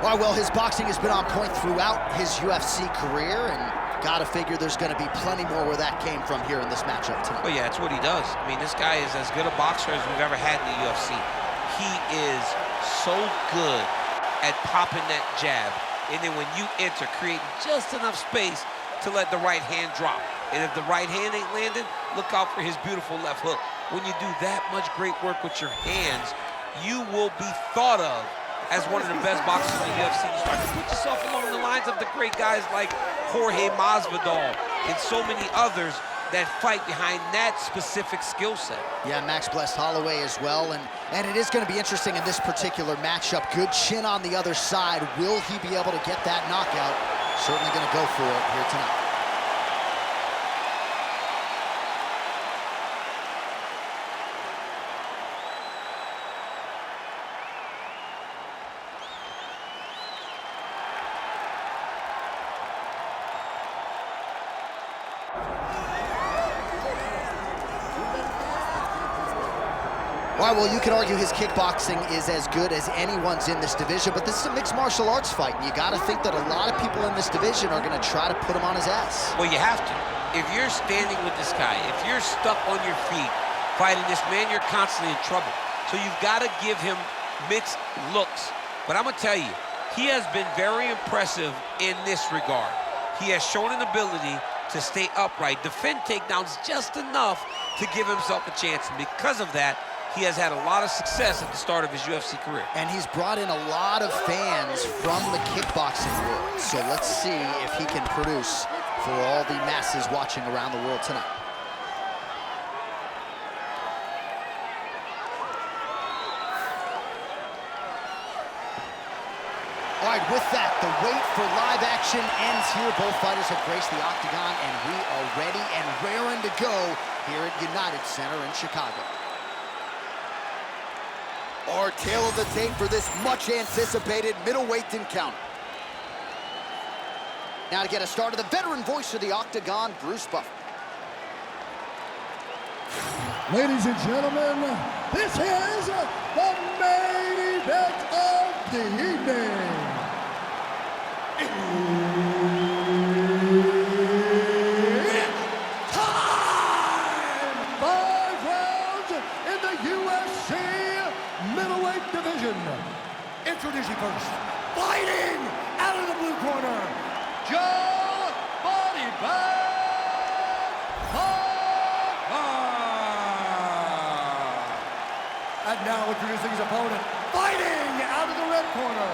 All right, well, his boxing has been on point throughout his UFC career, and gotta figure there's gonna be plenty more where that came from here in this matchup tonight. Oh yeah, it's what he does. I mean, this guy is as good a boxer as we've ever had in the UFC. He is so good at popping that jab, and then when you enter, creating just enough space to let the right hand drop. And if the right hand ain't landing, look out for his beautiful left hook. When you do that much great work with your hands, you will be thought of as one of the best boxers in the UFC. You start to put yourself along the lines of the great guys like Jorge Masvidal and so many others that fight behind that specific skill set. Yeah, Max blessed Holloway as well, and it is going to be interesting in this particular matchup. Good chin on the other side. Will he be able to get that knockout? Certainly going to go for it here tonight. All right, well, you could argue his kickboxing is as good as anyone's in this division, but this is a mixed martial arts fight, and you got to think that a lot of people in this division are going to try to put him on his ass. Well, you have to. If you're standing with this guy, if you're stuck on your feet fighting this man, you're constantly in trouble. So you've got to give him mixed looks. But I'm going to tell you, he has been very impressive in this regard. He has shown an ability to stay upright, defend takedowns just enough to give himself a chance. And because of that, he has had a lot of success at the start of his UFC career. And he's brought in a lot of fans from the kickboxing world. So let's see if he can produce for all the masses watching around the world tonight. All right, with that, the wait for live action ends here. Both fighters have graced the octagon, and we are ready and raring to go here at United Center in Chicago. Our tale of the tape for this much-anticipated middleweight encounter. Now to get us started, the veteran voice of the octagon, Bruce Buffer. Ladies and gentlemen, this is the main event of the evening. It's time! 5 rounds in the UFC middleweight division. Introducing first, fighting out of the blue corner, Joe Body Bag Pyfer. And now introducing his opponent, fighting out of the red corner,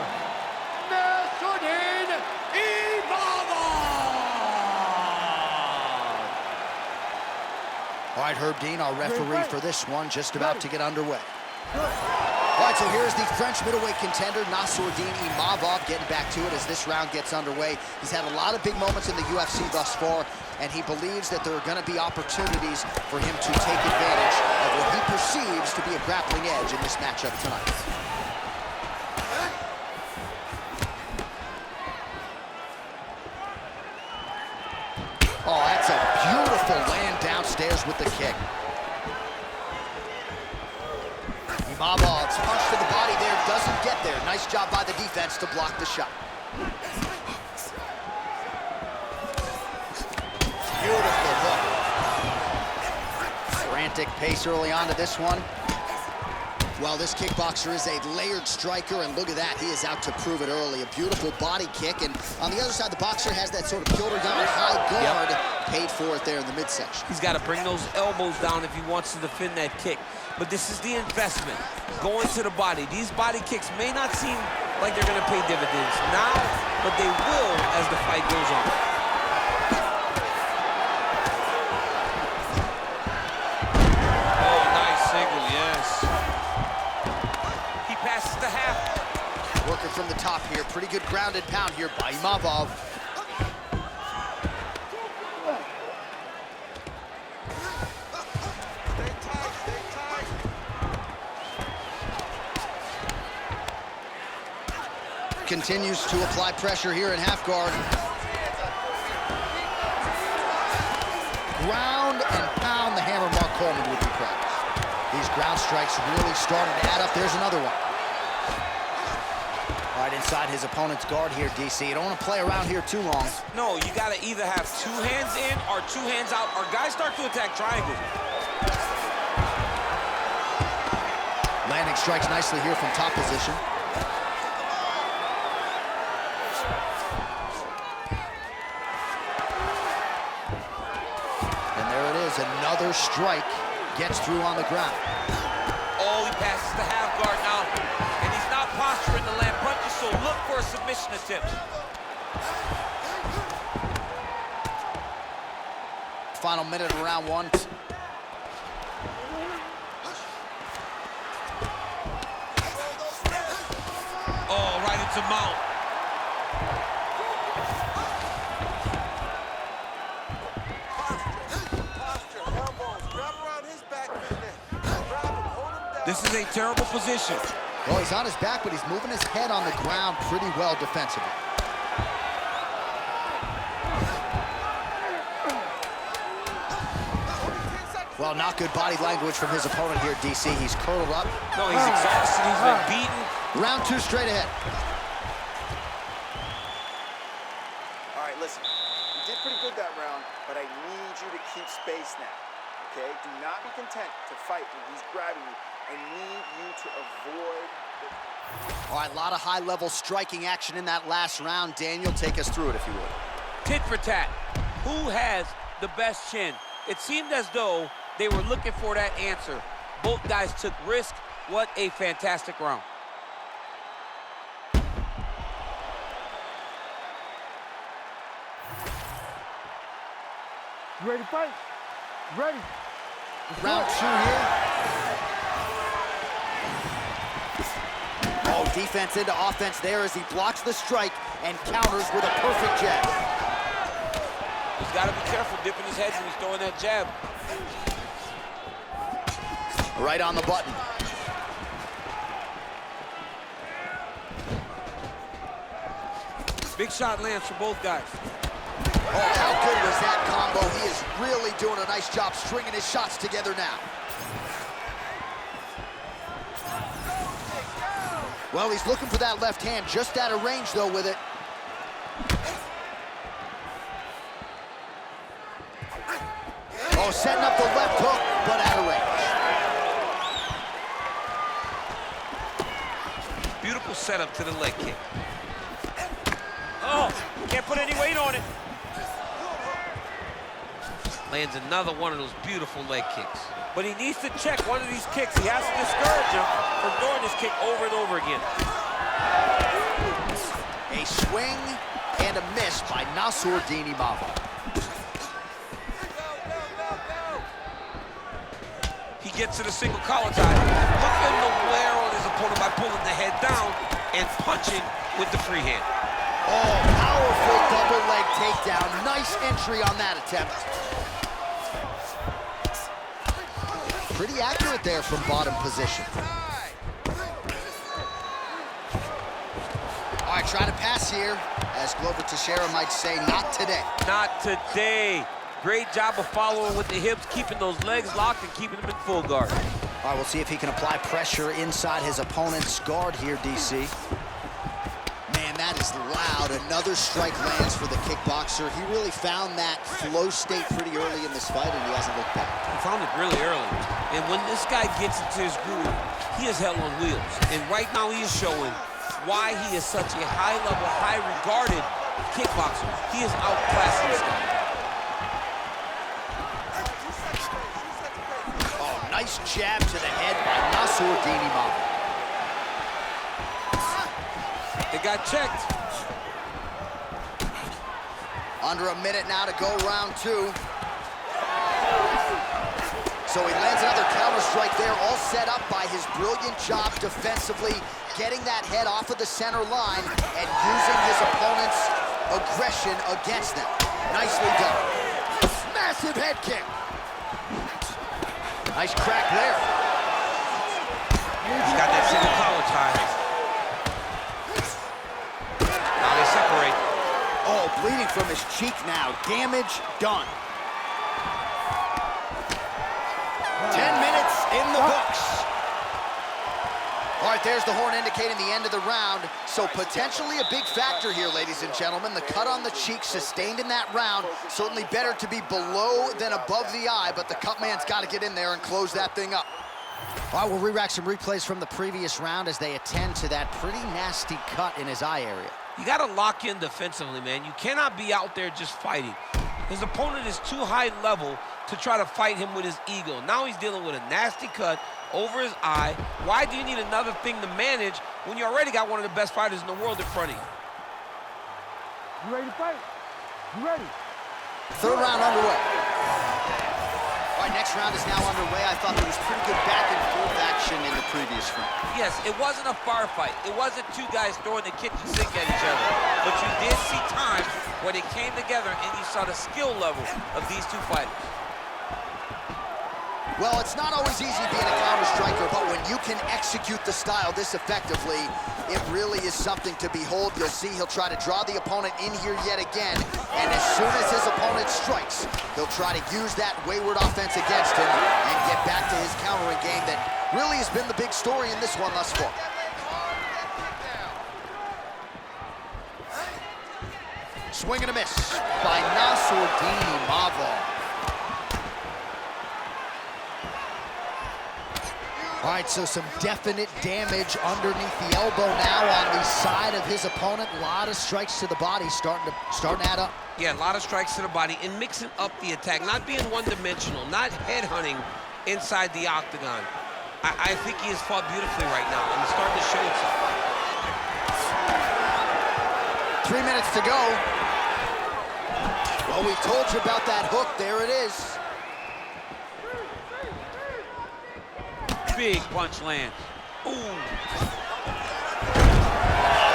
Nassourdine Imavov. All right, Herb Dean, our referee for this one, just about to get underway. All right, so here's the French middleweight contender, Nassourdine Imavov, getting back to it as this round gets underway. He's had a lot of big moments in the UFC thus far, and he believes that there are going to be opportunities for him to take advantage of what he perceives to be a grappling edge in this matchup tonight. Oh, that's a beautiful land downstairs with the kick. Imavov's punch to the body there doesn't get there. Nice job by the defense to block the shot. Beautiful hook. Frantic pace early on to this one. Well, this kickboxer is a layered striker, and look at that. He is out to prove it early. A beautiful body kick, and on the other side, the boxer has that sort of Piotr Jan high guard. Paid for it there in the midsection. He's got to bring those elbows down if he wants to defend that kick. But this is the investment, going to the body. These body kicks may not seem like they're going to pay dividends now, but they will as the fight goes on. Oh, nice signal, yes. He passes the half. Working from the top here. Pretty good grounded pound here by Imavov. Continues to apply pressure here in half guard. Ground and pound, the hammer Mark Coleman would be proud. These ground strikes really starting to add up. There's another one. All Right inside his opponent's guard here, DC. You don't want to play around here too long. No, you got to either have 2 hands in or 2 hands out, or guys start to attack triangles. Landing strikes nicely here from top position. And there it is, another strike gets through on the ground. Oh, he passes the half guard now, and he's not posturing to land punches, so look for a submission attempt. Final minute of round 1. Oh, right into mount. This is a terrible position. Well, he's on his back, but he's moving his head on the ground pretty well defensively. Well, not good body language from his opponent here, DC. He's curled up. No, he's exhausted. He's been beaten. Round 2 straight ahead. All right, listen. You did pretty good that round, but I need you to keep space now, okay? Do not be content to fight when he's grabbing you. I need you to avoid the... All right, a lot of high-level striking action in that last round. Daniel, take us through it, if you would. Tit for tat. Who has the best chin? It seemed as though they were looking for that answer. Both guys took risk. What a fantastic round. You ready to fight? Ready. Round 2 here. Oh, defense into offense there as he blocks the strike and counters with a perfect jab. He's got to be careful dipping his head when he's throwing that jab. Right on the button. Big shot lands for both guys. Oh, how good was that combo? He is really doing a nice job stringing his shots together now. Well, he's looking for that left hand, just out of range, though, with it. Oh, setting up the left hook, but out of range. Beautiful setup to the leg kick. Oh, can't put any weight on it. Lands another one of those beautiful leg kicks. But he needs to check one of these kicks. He has to discourage him from throwing this kick over and over again. A swing and a miss by Nassourdine Imavov. He gets to the single collar tie. Look at the wear on his opponent by pulling the head down and punching with the free hand. Oh, powerful double leg takedown. Nice entry on that attempt. Pretty accurate there from bottom position. All right, trying to pass here, as Glover Teixeira might say, not today. Not today. Great job of following with the hips, keeping those legs locked and keeping them in full guard. All right, we'll see if he can apply pressure inside his opponent's guard here, DC. Man, that is loud. Another strike lands for the kickboxer. He really found that flow state pretty early in this fight, and he hasn't looked back. He found it really early. And when this guy gets into his groove, he is hell on wheels. And right now he is showing why he is such a high-level, high-regarded kickboxer. He is outclassing this guy. Oh, nice jab to the head by Nassourdine Imavov. It got checked. Under a minute now to go, round 2. So he lands another counter strike there, all set up by his brilliant job defensively, getting that head off of the center line and using his opponent's aggression against them. Nicely done. Massive head kick. Nice crack there. He's got that single collar tie. Now they separate. Oh, bleeding from his cheek now. Damage done. 10 minutes in the books. All right, right, there's the horn indicating the end of the round. So potentially a big factor here, ladies and gentlemen. The cut on the cheek sustained in that round. Certainly better to be below than above the eye, but the cut man's got to get in there and close that thing up. All right, we'll re-rack some replays from the previous round as they attend to that pretty nasty cut in his eye area. You got to lock in defensively, man. You cannot be out there just fighting. His opponent is too high level to try to fight him with his ego. Now he's dealing with a nasty cut over his eye. Why do you need another thing to manage when you already got one of the best fighters in the world in front of you? You ready to fight? You ready? Third round underway. All right, next round is now underway. I thought there was pretty good back and forth action in the previous round. Yes, it wasn't a firefight. It wasn't two guys throwing the kitchen sink at each other. But you did see times where they came together and you saw the skill level of these two fighters. Well, it's not always easy being a counter-striker, but when you can execute the style this effectively, it really is something to behold. You'll see he'll try to draw the opponent in here yet again, and as soon as his opponent strikes, he'll try to use that wayward offense against him and get back to his countering game that really has been the big story in this one thus far. Swing and a miss by Nassourdine Imavov. All right, so some definite damage underneath the elbow now on the side of his opponent. A lot of strikes to the body starting to add up. Yeah, a lot of strikes to the body and mixing up the attack, not being one-dimensional, not headhunting inside the octagon. I think he has fought beautifully right now, and it's starting to show itself. 3 minutes to go. Well, we told you about that hook. There it is. Big punch lands. Ooh.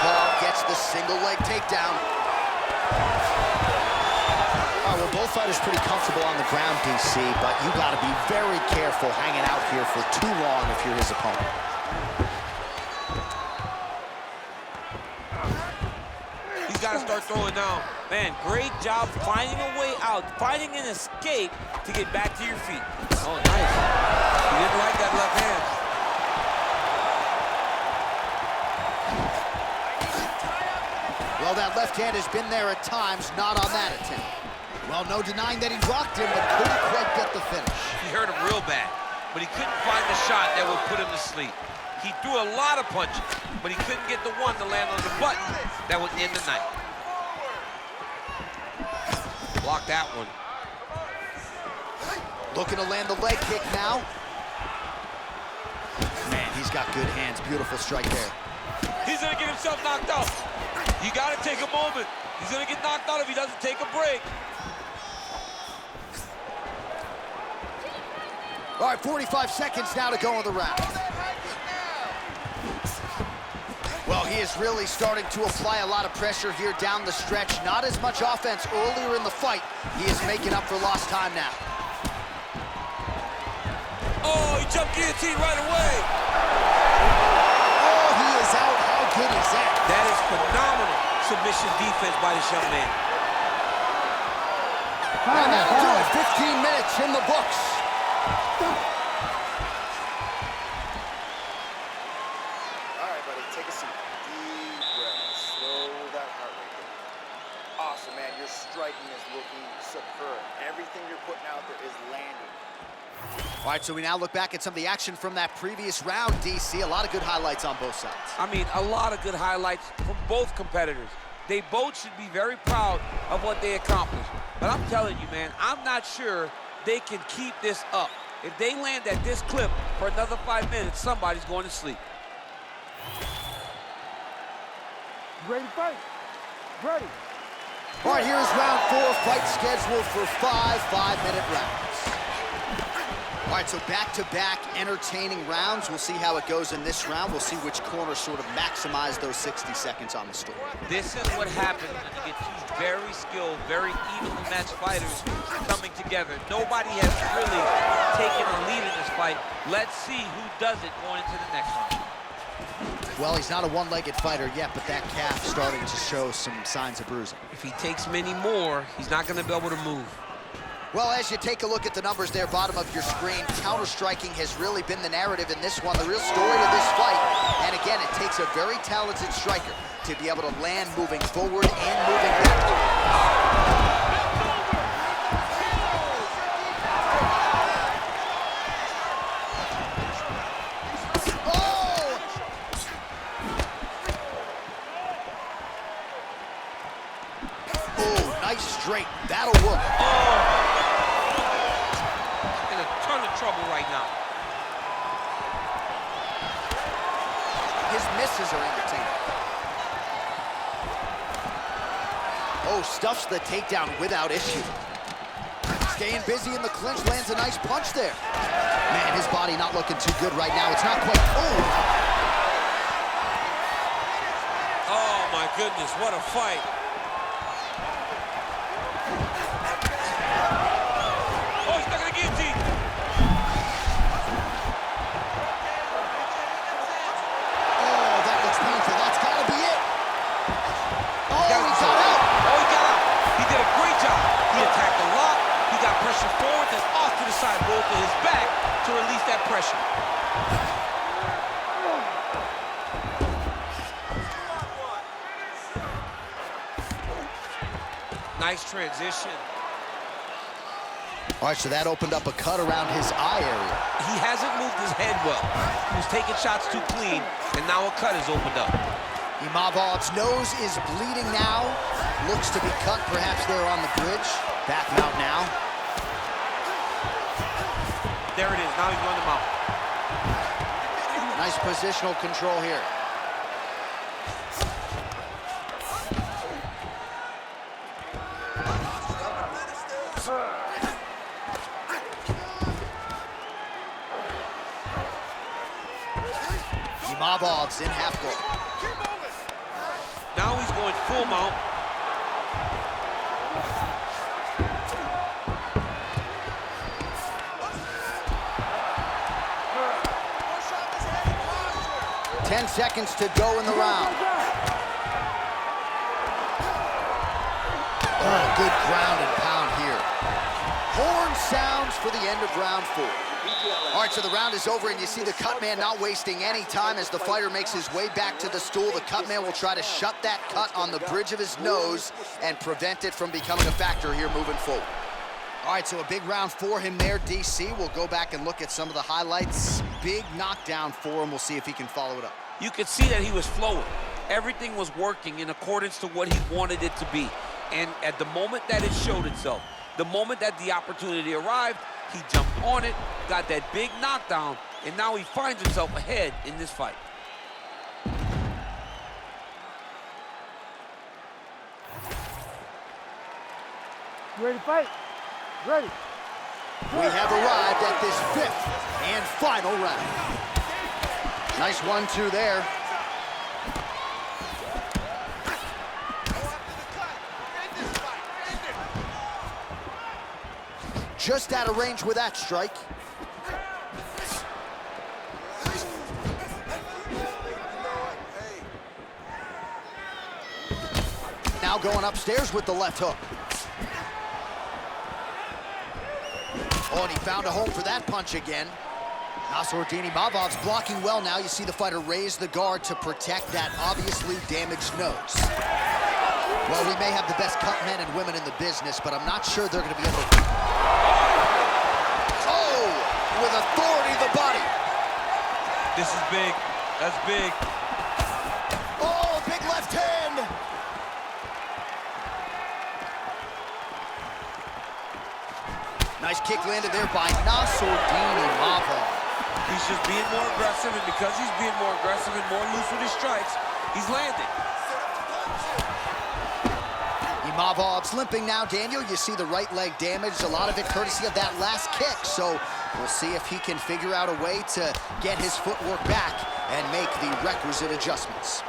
Ball gets the single leg takedown. All right, well, both fighters pretty comfortable on the ground, DC, but you got to be very careful hanging out here for too long if you're his opponent. He's got to start throwing down. Man, great job finding a way out, finding an escape to get back to your feet. Oh, nice. He didn't like that left hand. Well, that left hand has been there at times, not on that attempt. Well, no denying that he rocked him, but couldn't quite get the finish. He hurt him real bad, but he couldn't find the shot that would put him to sleep. He threw a lot of punches, but he couldn't get the one to land on the button that would end the night. Block that one. Looking to land the leg kick now. Man, he's got good hands. Beautiful strike there. He's gonna get himself knocked out. You gotta take a moment. He's gonna get knocked out if he doesn't take a break. All right, 45 seconds now to go in the round. Well, he is really starting to apply a lot of pressure here down the stretch. Not as much offense earlier in the fight. He is making up for lost time now. Oh, he jumped guillotine right away. Oh, he is out. How good is that? That is phenomenal submission defense by this young man. And that'll do it. 15 minutes in the books. All right, buddy, take a seat. Deep breath. Slow that heart rate down. Awesome, man. Your striking is looking superb. Everything you're putting out there is landing. All right, so we now look back at some of the action from that previous round, DC. A lot of good highlights on both sides. I mean, a lot of good highlights from both competitors. They both should be very proud of what they accomplished. But I'm telling you, man, I'm not sure they can keep this up. If they land at this clip for another 5 minutes, somebody's going to sleep. You ready to fight? Ready. All right, here's round 4, fight scheduled for 5 5-minute rounds. All right, so back-to-back entertaining rounds. We'll see how it goes in this round. We'll see which corner sort of maximize those 60 seconds on the story. This is what happens when you get two very skilled, very evenly matched fighters coming together. Nobody has really taken a lead in this fight. Let's see who does it going into the next round. Well, he's not a one-legged fighter yet, but that calf starting to show some signs of bruising. If he takes many more, he's not going to be able to move. Well, as you take a look at the numbers there, bottom of your screen, counter-striking has really been the narrative in this one, the real story of this fight. And again, it takes a very talented striker to be able to land moving forward and moving back. Straight, that'll work. Oh! In a ton of trouble right now. His misses are entertaining. Oh, stuffs the takedown without issue. Staying busy in the clinch, lands a nice punch there. Man, his body not looking too good right now. It's not quite, Oh my goodness, what a fight. Forward and off to the side, roll to his back to release that pressure. Nice transition. All right, so that opened up a cut around his eye area. He hasn't moved his head well. He was taking shots too clean, and now a cut has opened up. Imavov's nose is bleeding now. Looks to be cut, perhaps there on the bridge. Back out now. There it is, now he's run him out. Nice positional control here. Imavov's in half guard. Now he's going full mount. Ten seconds to go in the round. Oh, good ground and pound here. Horn sounds for the end of round 4. All right, so the round is over, and you see the cut man not wasting any time as the fighter makes his way back to the stool. The cut man will try to shut that cut on the bridge of his nose and prevent it from becoming a factor here moving forward. All right, so a big round for him there, DC. We'll go back and look at some of the highlights. Big knockdown for him. We'll see if he can follow it up. You could see that he was flowing. Everything was working in accordance to what he wanted it to be. And at the moment that it showed itself, the moment that the opportunity arrived, he jumped on it, got that big knockdown, and now he finds himself ahead in this fight. You ready to fight? Ready. We have arrived at this 5th and final round. Nice 1-2 there. Just out of range with that strike. Now going upstairs with the left hook. Oh, and he found a home for that punch again. Nassourdine Imavov's blocking well now. You see the fighter raise the guard to protect that obviously damaged nose. Well, we may have the best cut men and women in the business, but I'm not sure they're going to be able to... Oh, with authority the body. This is big. That's big. Oh, big left hand. Nice kick landed there by Nassourdine Imavov. He's just being more aggressive, and because he's being more aggressive and more loose with his strikes, he's landing. Imavov's limping now, Daniel. You see the right leg damaged, a lot of it courtesy of that last kick. So we'll see if he can figure out a way to get his footwork back and make the requisite adjustments.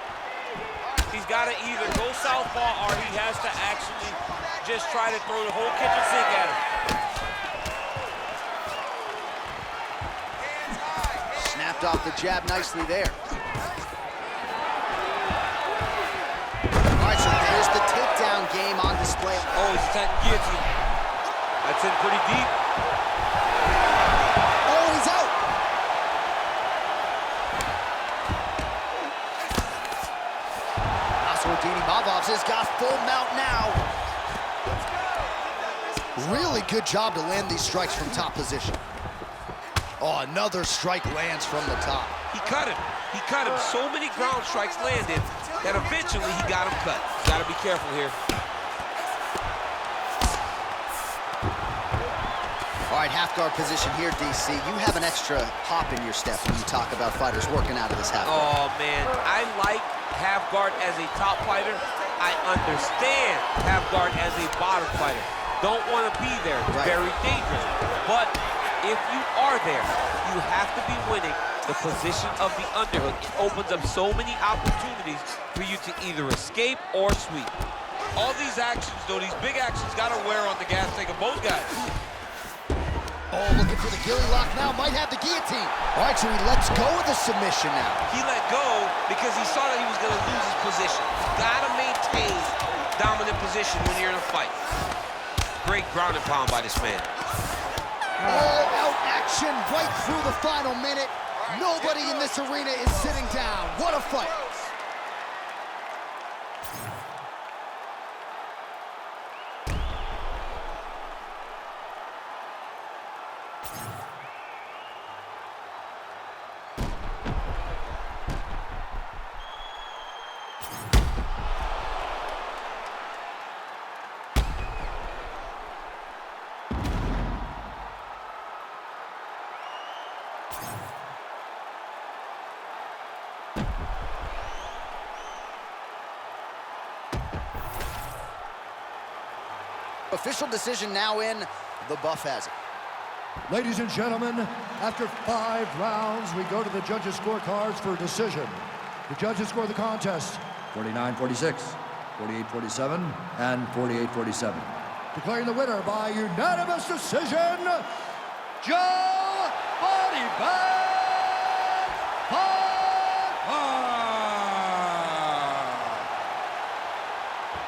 He's got to either go southpaw or he has to actually just try to throw the whole kitchen sink at him. Snapped off the jab nicely there. All right, so there's the takedown game on display. Oh, he's attacking guillotine. That's in pretty deep. Oh, he's out. Nassourdine Imavov has got full mount now. Really good job to land these strikes from top position. Oh, another strike lands from the top. He cut him. He cut him. So many ground strikes landed that eventually he got him cut. Got to be careful here. All right, half guard position here, DC. You have an extra hop in your step when you talk about fighters working out of this half guard. Oh, man. I like half guard as a top fighter. I understand half guard as a bottom fighter. Don't want to be there. It's very dangerous. But if you are there, you have to be winning the position of the underhook. It opens up so many opportunities for you to either escape or sweep. All these actions, though, these big actions, got to wear on the gas tank of both guys. Oh, looking for the gilly lock now. Might have the guillotine. All right, so he lets go of the submission now. He let go because he saw that he was going to lose his position. You got to maintain dominant position when you're in a fight. Great ground and pound by this man. All-out action right through the final minute. Nobody in this arena is sitting down. What a fight. Official decision now in. The buff has it. Ladies and gentlemen, after 5 rounds, we go to the judges' scorecards for a decision. The judges score the contest 49-46, 48-47, and 48-47. Declaring the winner by unanimous decision, Joe Body Bag Pyfer!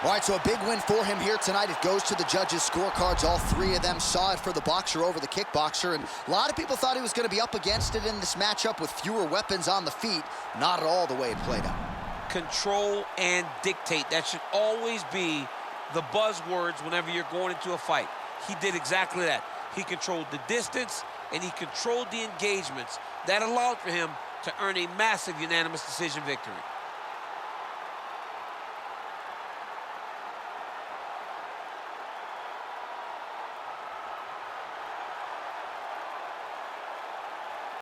All right, so a big win for him here tonight. It goes to the judges' scorecards. All 3 of them saw it for the boxer over the kickboxer, and a lot of people thought he was going to be up against it in this matchup with fewer weapons on the feet. Not at all the way it played out. Control and dictate. That should always be the buzzwords whenever you're going into a fight. He did exactly that. He controlled the distance, and he controlled the engagements. That allowed for him to earn a massive unanimous decision victory.